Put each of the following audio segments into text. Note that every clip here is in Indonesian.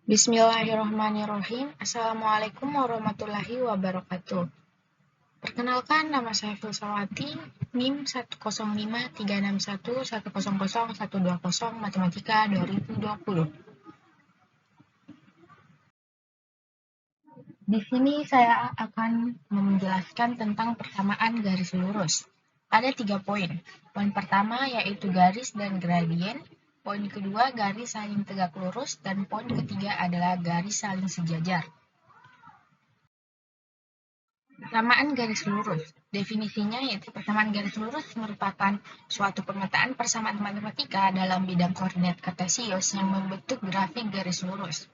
Bismillahirrahmanirrahim. Assalamualaikum warahmatullahi wabarakatuh. Perkenalkan, nama saya Filsawati, NIM 105361100100120 Matematika 2020. Di sini saya akan menjelaskan tentang persamaan garis lurus. Ada 3 poin. Poin pertama yaitu garis dan gradien. Poin kedua garis saling tegak lurus. Dan poin ketiga adalah garis saling sejajar. Persamaan garis lurus. Definisinya yaitu persamaan garis lurus merupakan suatu pemetaan persamaan matematika dalam bidang koordinat kartesius yang membentuk grafik garis lurus.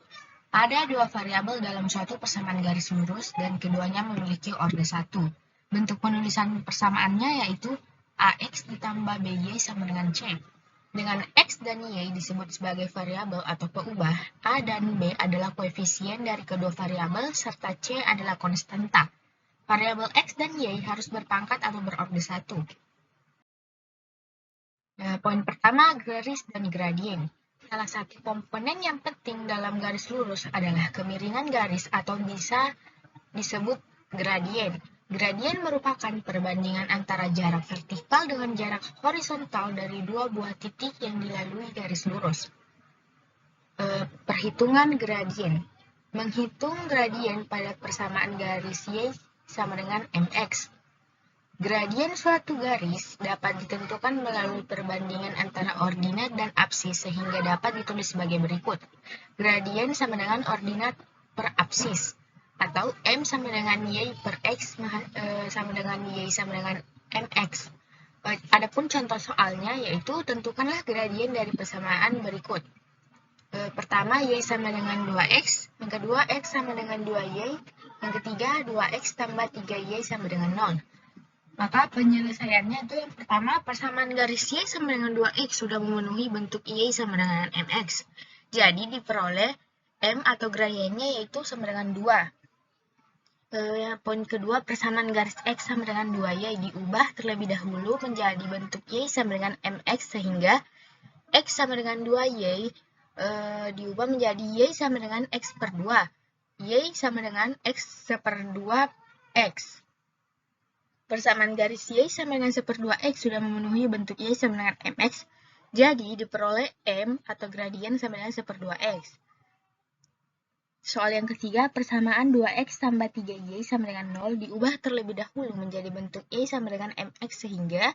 Ada dua variabel dalam suatu persamaan garis lurus dan keduanya memiliki orde 1. Bentuk penulisan persamaannya yaitu AX ditambah BY sama dengan C. Dengan X dan Y disebut sebagai variabel atau peubah, A dan B adalah koefisien dari kedua variabel serta C adalah konstanta. Variabel X dan Y harus berpangkat atau berorde 1. Poin pertama, garis dan gradien. Salah satu komponen yang penting dalam garis lurus adalah kemiringan garis atau bisa disebut gradien. Gradien merupakan perbandingan antara jarak vertikal dengan jarak horizontal dari dua buah titik yang dilalui garis lurus. Perhitungan gradien. Menghitung gradien pada persamaan garis Y sama dengan mx. Gradien suatu garis dapat ditentukan melalui perbandingan antara ordinat dan absis sehingga dapat ditulis sebagai berikut. Gradien sama dengan ordinat per absis atau M sama dengan Y per X sama dengan Y sama dengan mx. Adapun contoh soalnya yaitu tentukanlah gradien dari persamaan berikut. Pertama, Y sama dengan 2X, yang kedua, X sama dengan 2Y, yang ketiga, 2X tambah 3Y sama dengan 0. Maka penyelesaiannya itu yang pertama, persamaan garis Y sama dengan 2X sudah memenuhi bentuk Y sama dengan MX. Jadi diperoleh M atau gradiennya yaitu sama dengan 2. Poin kedua, persamaan garis X sama dengan 2Y diubah terlebih dahulu menjadi bentuk Y sama dengan MX sehingga X sama dengan 2Y diubah menjadi Y sama dengan X per 2. Y sama dengan X seper 2X. Persamaan garis Y sama dengan seper 2X sudah memenuhi bentuk Y sama dengan MX. Jadi diperoleh M atau gradien sama dengan seper 2X. Soal yang ketiga, persamaan 2X tambah 3Y sama dengan 0 diubah terlebih dahulu menjadi bentuk Y sama dengan MX sehingga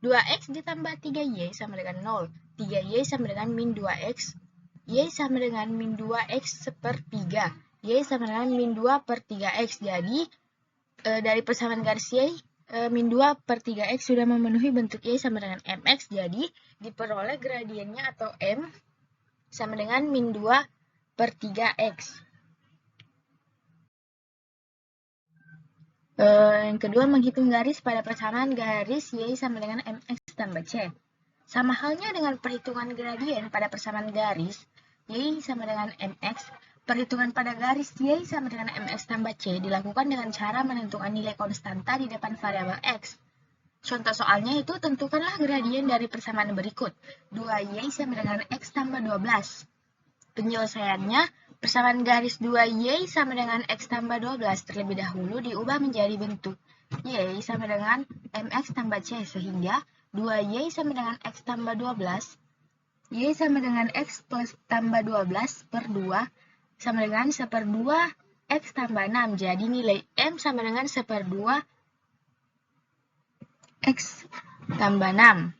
2X ditambah 3Y sama dengan 0. 3Y sama dengan min 2X. Y sama dengan min 2X seper 3. Y sama dengan min 2 per 3X. Jadi, dari persamaan garis Y, min 2 per 3X sudah memenuhi bentuk Y sama dengan MX. Jadi, diperoleh gradiennya atau M sama dengan min 2 per 3X. Yang kedua, menghitung garis pada persamaan garis Y sama dengan MX tambah C. Sama halnya dengan perhitungan gradien pada persamaan garis Y sama dengan MX, perhitungan pada garis Y sama dengan MX tambah C dilakukan dengan cara menentukan nilai konstanta di depan variabel X. Contoh soalnya itu tentukanlah gradien dari persamaan berikut. 2Y sama dengan X tambah 12. Penyelesaiannya, persamaan garis 2Y sama dengan X tambah 12 terlebih dahulu diubah menjadi bentuk Y sama dengan MX tambah C sehingga 2Y sama dengan X tambah 12, Y sama dengan X plus tambah 12 per 2 sama dengan seper 2 X tambah 6. Jadi nilai M sama dengan seper 2 X tambah 6.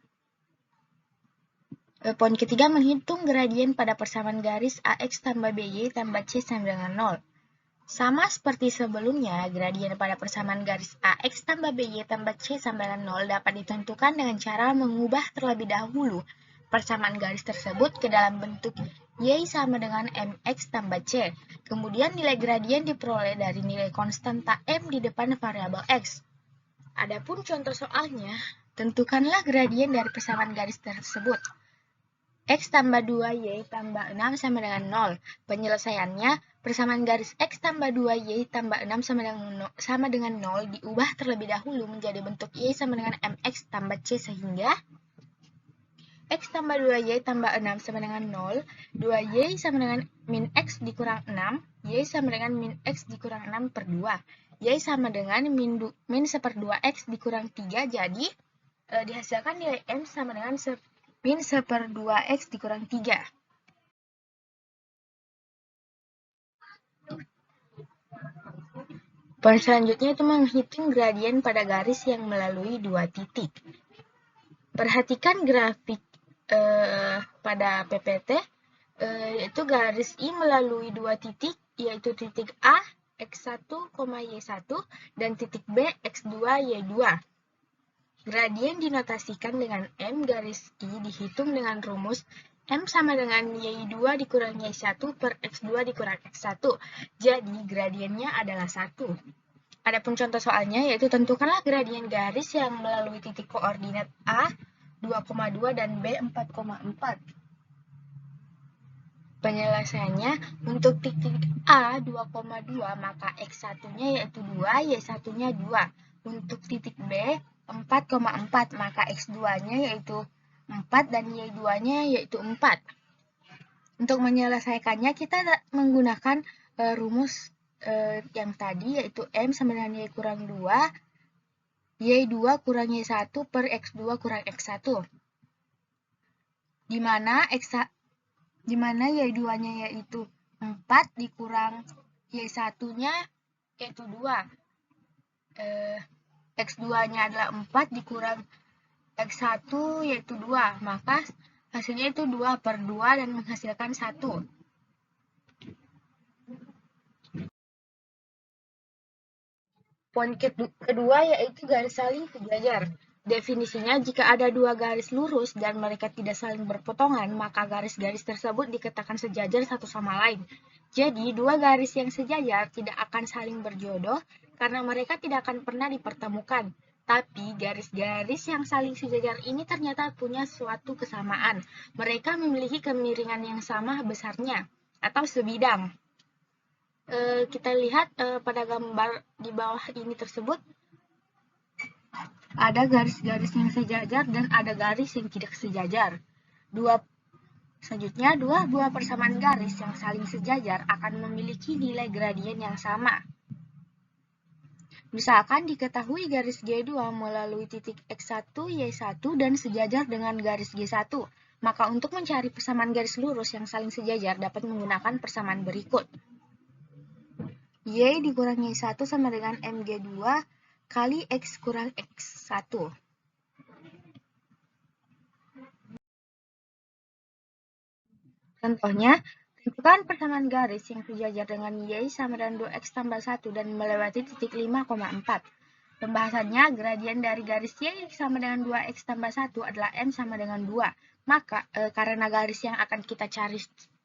Poin ketiga, menghitung gradien pada persamaan garis AX tambah BY tambah C sama dengan 0. Sama seperti sebelumnya, gradien pada persamaan garis AX tambah BY tambah C sama dengan 0 dapat ditentukan dengan cara mengubah terlebih dahulu persamaan garis tersebut ke dalam bentuk Y sama dengan MX tambah C. Kemudian nilai gradien diperoleh dari nilai konstanta M di depan variabel X. Adapun contoh soalnya, tentukanlah gradien dari persamaan garis tersebut. X tambah 2Y tambah 6 sama dengan 0. Penyelesaiannya, persamaan garis X tambah 2Y tambah 6 sama dengan 0 diubah terlebih dahulu menjadi bentuk Y sama dengan MX tambah C sehingga X tambah 2Y tambah 6 sama dengan 0, 2Y sama dengan min X dikurang 6, Y sama dengan min X dikurang 6 per 2. Y sama dengan min seperdua X dikurang 3, jadi dihasilkan nilai M sama dengan min seperdua X dikurang 3. Poin selanjutnya itu menghitung gradien pada garis yang melalui dua titik. Perhatikan grafik pada PPT, yaitu garis I melalui dua titik, yaitu titik A, X1, Y1, dan titik B, X2, Y2. Gradien dinotasikan dengan M garis I dihitung dengan rumus M sama dengan Y2 dikurang Y1 per X2 dikurang X1. Jadi, gradiennya adalah 1. Adapun contoh soalnya, yaitu tentukanlah gradien garis yang melalui titik koordinat A 2,2 dan B 4,4. Penyelesaiannya, untuk titik A 2,2 maka X1-nya yaitu 2, Y1-nya 2. Untuk titik B 4,4 maka X2-nya yaitu 4 dan Y2-nya yaitu 4. Untuk menyelesaikannya kita menggunakan rumus yang tadi, yaitu M sama dengan Y kurang 2, Y2 kurang Y1 per X2 kurang X1. Di mana Y2-nya yaitu 4 dikurang Y1-nya yaitu 2. X2-nya adalah 4 dikurang X1 yaitu 2. Maka hasilnya itu 2 per 2 dan menghasilkan 1. Poin kedua yaitu garis saling sejajar. Definisinya, jika ada dua garis lurus dan mereka tidak saling berpotongan, maka garis-garis tersebut dikatakan sejajar satu sama lain. Jadi, dua garis yang sejajar tidak akan saling berjodoh karena mereka tidak akan pernah dipertemukan. Tapi, garis-garis yang saling sejajar ini ternyata punya suatu kesamaan. Mereka memiliki kemiringan yang sama besarnya, atau sebidang. Kita lihat pada gambar di bawah ini tersebut, ada garis-garis yang sejajar dan ada garis yang tidak sejajar. Selanjutnya, dua buah persamaan garis yang saling sejajar akan memiliki nilai gradien yang sama. Misalkan diketahui garis G2 melalui titik X1, Y1 dan sejajar dengan garis G1. Maka untuk mencari persamaan garis lurus yang saling sejajar dapat menggunakan persamaan berikut. Y dikurang Y1 sama dengan MG2 kali X kurang X1. Contohnya, tentukan persamaan garis yang sejajar dengan Y sama dengan 2X tambah 1 dan melewati titik 5,4. Pembahasannya, gradien dari garis Y sama dengan 2X tambah 1 adalah M sama dengan 2. Maka, karena garis yang akan kita cari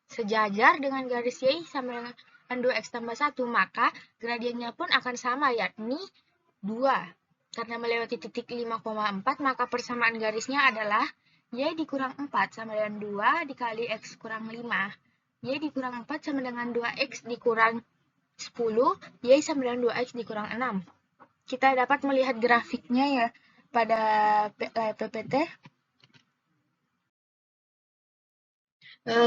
sejajar dengan garis Y sama dengan 2X tambah 1, maka gradiennya pun akan sama, yakni 2. Karena melewati titik 5,4, maka persamaan garisnya adalah Y dikurang 4 sama dengan 2 dikali X kurang 5. Y dikurang 4 sama dengan 2X dikurang 10, Y sama dengan 2X dikurang 6. Kita dapat melihat grafiknya ya pada PPT.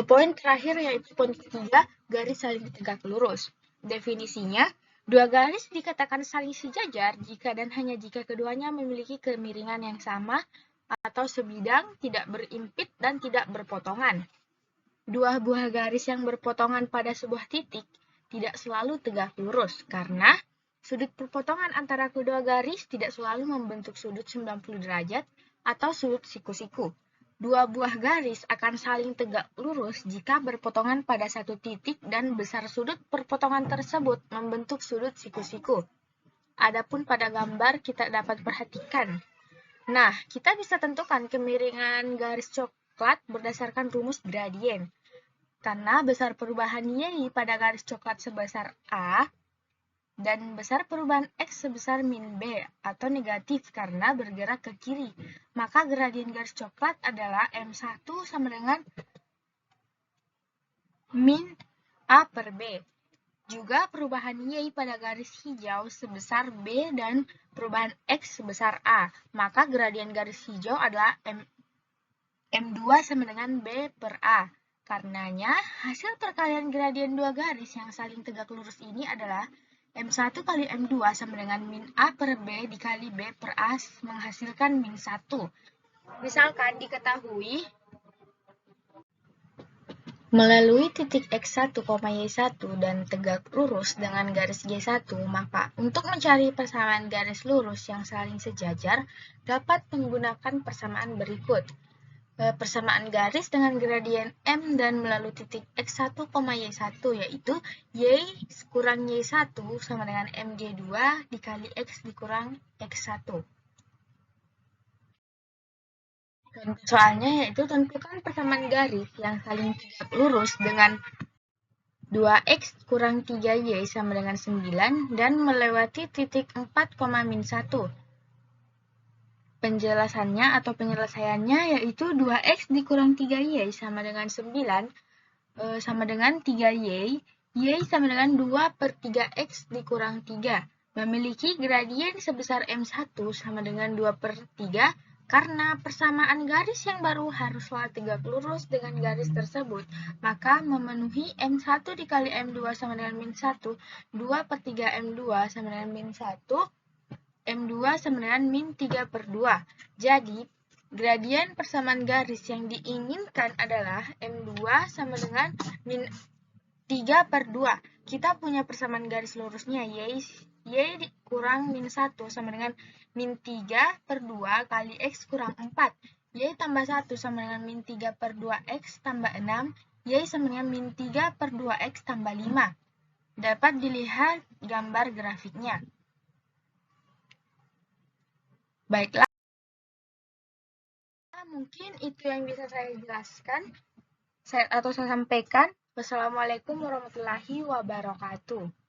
Poin terakhir yaitu poin ketiga, garis saling tegak lurus. Definisinya, dua garis dikatakan saling sejajar jika dan hanya jika keduanya memiliki kemiringan yang sama atau sebidang, tidak berimpit, dan tidak berpotongan. Dua buah garis yang berpotongan pada sebuah titik tidak selalu tegak lurus karena sudut perpotongan antara kedua garis tidak selalu membentuk sudut 90 derajat atau sudut siku-siku. Dua buah garis akan saling tegak lurus jika berpotongan pada satu titik dan besar sudut perpotongan tersebut membentuk sudut siku-siku. Adapun pada gambar kita dapat perhatikan. Nah, kita bisa tentukan kemiringan garis coklat berdasarkan rumus gradien. Karena besar perubahan Y pada garis coklat sebesar A dan besar perubahan X sebesar min B atau negatif karena bergerak ke kiri. Maka gradien garis coklat adalah M1 sama dengan min A per B. Juga perubahan Y pada garis hijau sebesar B dan perubahan X sebesar A. Maka gradien garis hijau adalah M2 sama dengan B per A. Karenanya, hasil perkalian gradien dua garis yang saling tegak lurus ini adalah M1 kali M2 sama dengan min A per B dikali B per A menghasilkan min 1. Misalkan diketahui melalui titik X1, Y1 dan tegak lurus dengan garis Y1, maka untuk mencari persamaan garis lurus yang saling sejajar dapat menggunakan persamaan berikut. Persamaan garis dengan gradien M dan melalui titik X1, Y1 yaitu Y kurang Y1 sama dengan MG2 dikali X dikurang X1. Contoh soalnya yaitu tentukan persamaan garis yang saling tegak lurus dengan 2x kurang 3y sama dengan 9 dan melewati titik 4, min 1. Penjelasannya atau penyelesaiannya yaitu 2x dikurang 3y sama dengan 9 sama dengan 3y, y sama dengan 2 per 3x dikurang 3. Memiliki gradien sebesar M1 sama dengan 2 per 3 karena persamaan garis yang baru haruslah tegak lurus dengan garis tersebut, maka memenuhi M1 dikali M2 sama dengan min 1, 2 per 3 M2 sama dengan min 1, M2 sama dengan min 3 per 2. Jadi, gradien persamaan garis yang diinginkan adalah M2 sama dengan min 3 per 2. Kita punya persamaan garis lurusnya, Y kurang min 1 sama dengan min 3 per 2 kali X kurang 4. Y tambah 1 sama dengan min 3 per 2X tambah 6. Y sama dengan min 3 per 2X tambah 5. Dapat dilihat gambar grafiknya. Baiklah, mungkin itu yang bisa saya jelaskan atau saya sampaikan. Wassalamualaikum warahmatullahi wabarakatuh.